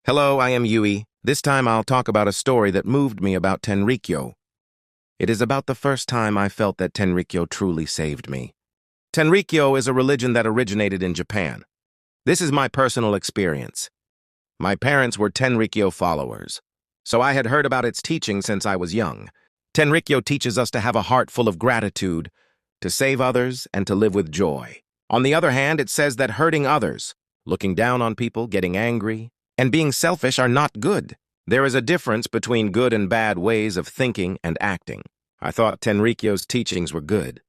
Hello, I am Yui. This time I'll talk about a story that moved me about Tenrikyo. It is about the first time I felt that Tenrikyo truly saved me. Tenrikyo is a religion that originated in Japan. This is my personal experience. My parents were Tenrikyo followers, so I had heard about its teaching since I was young. Tenrikyo teaches us to have a heart full of gratitude, to save others, and to live with joy. On the other hand, it says that hurting others, looking down on people, getting angry, and being selfish are not good. There is a difference between good and bad ways of thinking and acting. I thought Tenrikyo's teachings were good.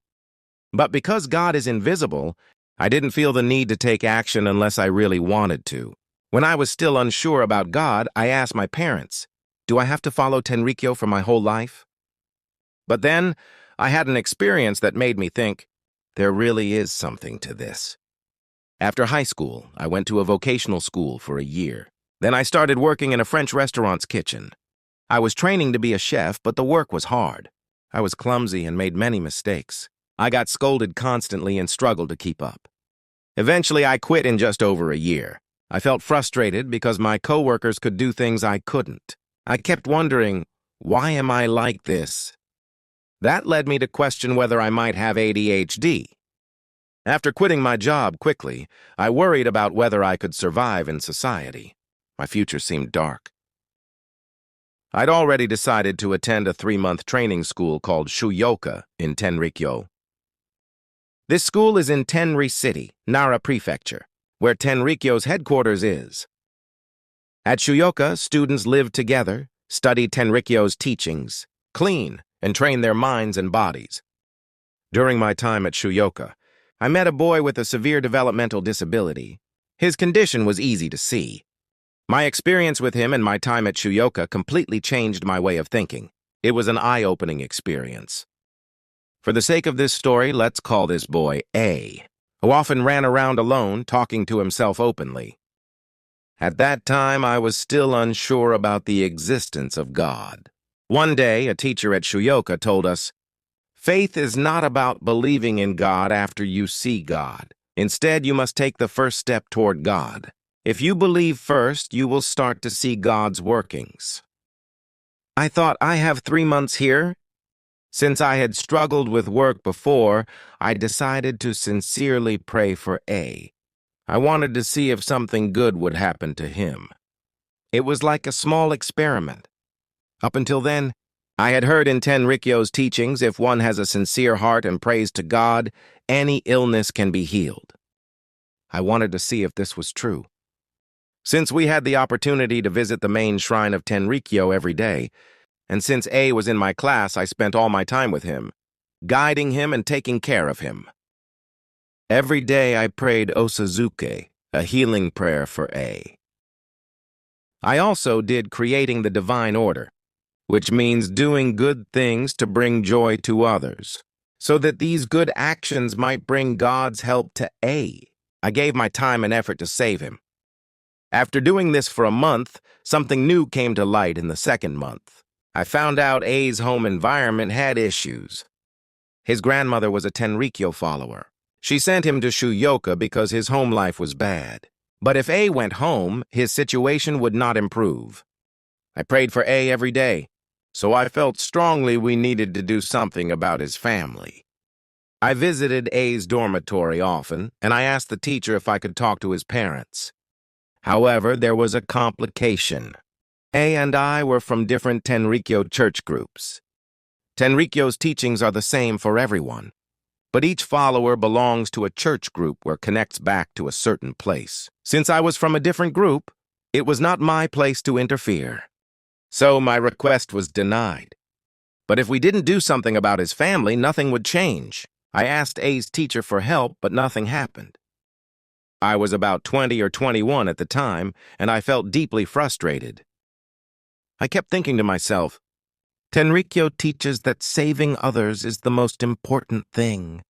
But because God is invisible, I didn't feel the need to take action unless I really wanted to. When I was still unsure about God, I asked my parents, do I have to follow Tenrikyo for my whole life? But then, I had an experience that made me think, there really is something to this. After high school, I went to a vocational school for a year. Then I started working in a French restaurant's kitchen. I was training to be a chef, but the work was hard. I was clumsy and made many mistakes. I got scolded constantly and struggled to keep up. Eventually, I quit in just over a year. I felt frustrated because my coworkers could do things I couldn't. I kept wondering, why am I like this? That led me to question whether I might have ADHD. After quitting my job quickly, I worried about whether I could survive in society. My future seemed dark. I'd already decided to attend a 3-month training school called Shuyoka in Tenrikyo. This school is in Tenri City, Nara Prefecture, where Tenrikyo's headquarters is. At Shuyoka, students live together, study Tenrikyo's teachings, clean, and train their minds and bodies. During my time at Shuyoka, I met a boy with a severe developmental disability. His condition was easy to see. My experience with him and my time at Shuyoka completely changed my way of thinking. It was an eye-opening experience. For the sake of this story, let's call this boy A, who often ran around alone, talking to himself openly. At that time, I was still unsure about the existence of God. One day, a teacher at Shuyoka told us, faith is not about believing in God after you see God. Instead, you must take the first step toward God. If you believe first, you will start to see God's workings. I thought, I have 3 months here. Since I had struggled with work before, I decided to sincerely pray for A. I wanted to see if something good would happen to him. It was like a small experiment. Up until then, I had heard in Tenrikyo's teachings, if one has a sincere heart and prays to God, any illness can be healed. I wanted to see if this was true. Since we had the opportunity to visit the main shrine of Tenrikyo every day, and since A was in my class, I spent all my time with him, guiding him and taking care of him. Every day I prayed Osazuke, a healing prayer for A. I also did creating the divine order, which means doing good things to bring joy to others, so that these good actions might bring God's help to A. I gave my time and effort to save him. After doing this for a month, something new came to light in the second month. I found out A's home environment had issues. His grandmother was a Tenrikyo follower. She sent him to Shuyoka because his home life was bad. But if A went home, his situation would not improve. I prayed for A every day, so I felt strongly we needed to do something about his family. I visited A's dormitory often, and I asked the teacher if I could talk to his parents. However, there was a complication. A and I were from different Tenrikyo church groups. Tenrikyo's teachings are the same for everyone, but each follower belongs to a church group where connects back to a certain place. Since I was from a different group, it was not my place to interfere. So my request was denied. But if we didn't do something about his family, nothing would change. I asked A's teacher for help, but nothing happened. I was about 20 or 21 at the time, and I felt deeply frustrated. I kept thinking to myself, Tenrikyo teaches that saving others is the most important thing.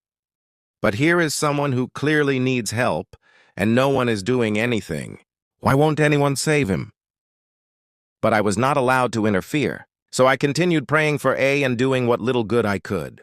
But here is someone who clearly needs help, and no one is doing anything. Why won't anyone save him? But I was not allowed to interfere, so I continued praying for A and doing what little good I could.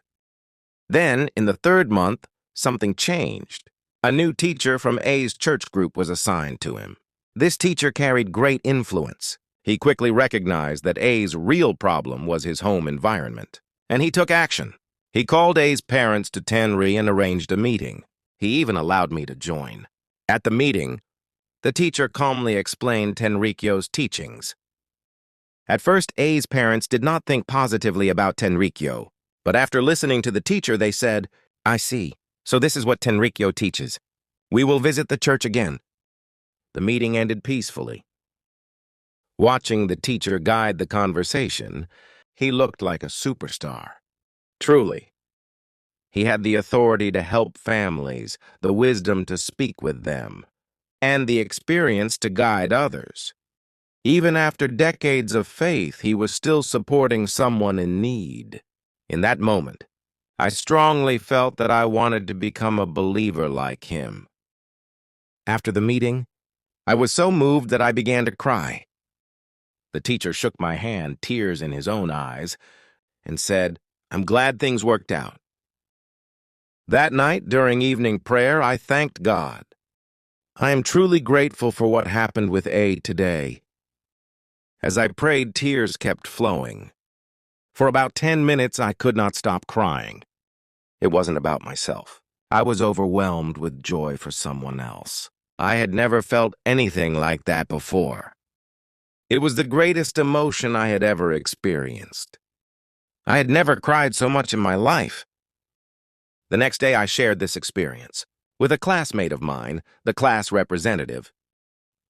Then, in the 3rd month, something changed. A new teacher from A's church group was assigned to him. This teacher carried great influence. He quickly recognized that A's real problem was his home environment, and he took action. He called A's parents to Tenri and arranged a meeting. He even allowed me to join. At the meeting, the teacher calmly explained Tenrikyo's teachings. At first, A's parents did not think positively about Tenrikyo, but after listening to the teacher, they said, "I see. So this is what Tenrikyo teaches. We will visit the church again." The meeting ended peacefully. Watching the teacher guide the conversation, he looked like a superstar. Truly, he had the authority to help families, the wisdom to speak with them, and the experience to guide others. Even after decades of faith, he was still supporting someone in need. In that moment, I strongly felt that I wanted to become a believer like him. After the meeting, I was so moved that I began to cry. The teacher shook my hand, tears in his own eyes, and said, "I'm glad things worked out." That night, during evening prayer, I thanked God. I am truly grateful for what happened with A today. As I prayed, tears kept flowing. For about 10 minutes, I could not stop crying. It wasn't about myself. I was overwhelmed with joy for someone else. I had never felt anything like that before. It was the greatest emotion I had ever experienced. I had never cried so much in my life. The next day, I shared this experience with a classmate of mine, the class representative.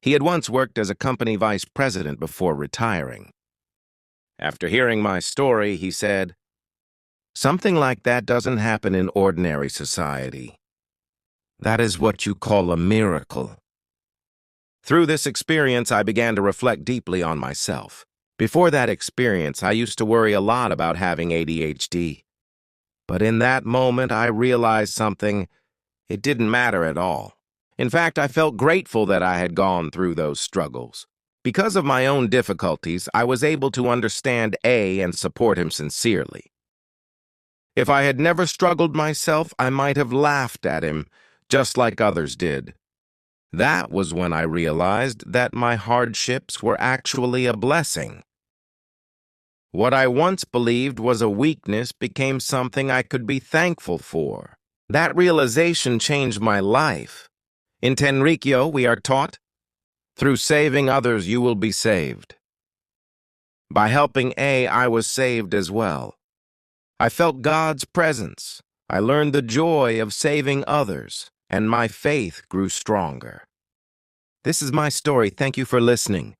He had once worked as a company vice president before retiring. After hearing my story, he said, "Something like that doesn't happen in ordinary society. That is what you call a miracle." Through this experience, I began to reflect deeply on myself. Before that experience, I used to worry a lot about having ADHD. But in that moment, I realized something. It didn't matter at all. In fact, I felt grateful that I had gone through those struggles. Because of my own difficulties, I was able to understand A and support him sincerely. If I had never struggled myself, I might have laughed at him, just like others did. That was when I realized that my hardships were actually a blessing. What I once believed was a weakness became something I could be thankful for. That realization changed my life. In Tenrikyo, we are taught, through saving others, you will be saved. By helping A, I was saved as well. I felt God's presence. I learned the joy of saving others, and my faith grew stronger. This is my story. Thank you for listening.